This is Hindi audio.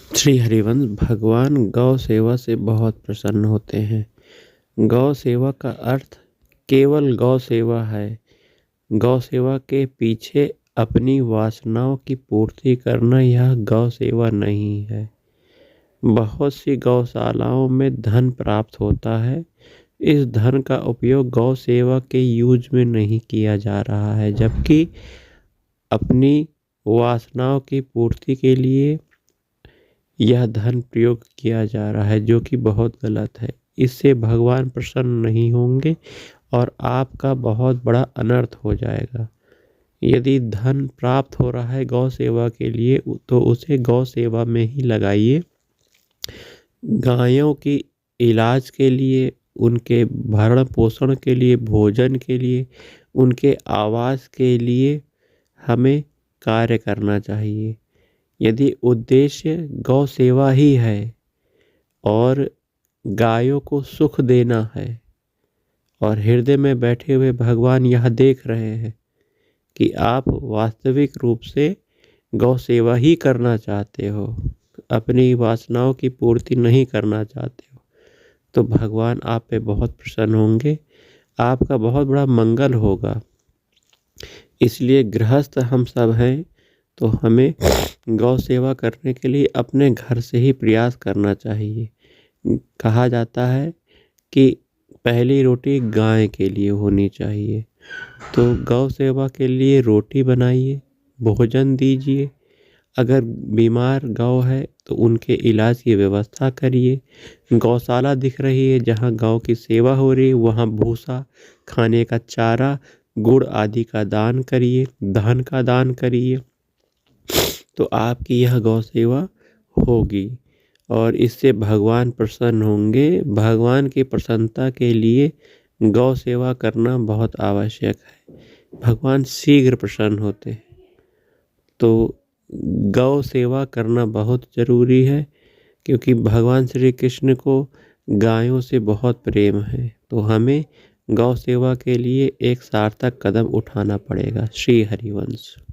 श्री हरिवंश भगवान गौ सेवा से बहुत प्रसन्न होते हैं। गौ सेवा का अर्थ केवल गौ सेवा है। गौ सेवा के पीछे अपनी वासनाओं की पूर्ति करना यह गौ सेवा नहीं है। बहुत सी गौशालाओं में धन प्राप्त होता है। इस धन का उपयोग गौ सेवा के यूज में नहीं किया जा रहा है, जबकि अपनी वासनाओं की पूर्ति के लिए यह धन प्रयोग किया जा रहा है, जो कि बहुत गलत है। इससे भगवान प्रसन्न नहीं होंगे और आपका बहुत बड़ा अनर्थ हो जाएगा। यदि धन प्राप्त हो रहा है गौ सेवा के लिए तो उसे गौ सेवा में ही लगाइए। गायों की इलाज के लिए, उनके भरण पोषण के लिए, भोजन के लिए, उनके आवास के लिए हमें कार्य करना चाहिए। यदि उद्देश्य गौ सेवा ही है और गायों को सुख देना है और हृदय में बैठे हुए भगवान यह देख रहे हैं कि आप वास्तविक रूप से गौ सेवा ही करना चाहते हो, अपनी वासनाओं की पूर्ति नहीं करना चाहते हो, तो भगवान आप पे बहुत प्रसन्न होंगे, आपका बहुत बड़ा मंगल होगा। इसलिए गृहस्थ हम सब हैं, तो हमें गौ सेवा करने के लिए अपने घर से ही प्रयास करना चाहिए। कहा जाता है कि पहली रोटी गाय के लिए होनी चाहिए, तो गौ सेवा के लिए रोटी बनाइए, भोजन दीजिए। अगर बीमार गौ है तो उनके इलाज की व्यवस्था करिए। गौशाला दिख रही है जहाँ गौ की सेवा हो रही है, वहाँ भूसा, खाने का चारा, गुड़ आदि का दान करिए, धन का दान करिए, तो आपकी यह गौ सेवा होगी और इससे भगवान प्रसन्न होंगे। भगवान की प्रसन्नता के लिए गौ सेवा करना बहुत आवश्यक है। भगवान शीघ्र प्रसन्न होते हैं, तो गौ सेवा करना बहुत ज़रूरी है, क्योंकि भगवान श्री कृष्ण को गायों से बहुत प्रेम है। तो हमें गौ सेवा के लिए एक सार्थक कदम उठाना पड़ेगा। श्री हरिवंश।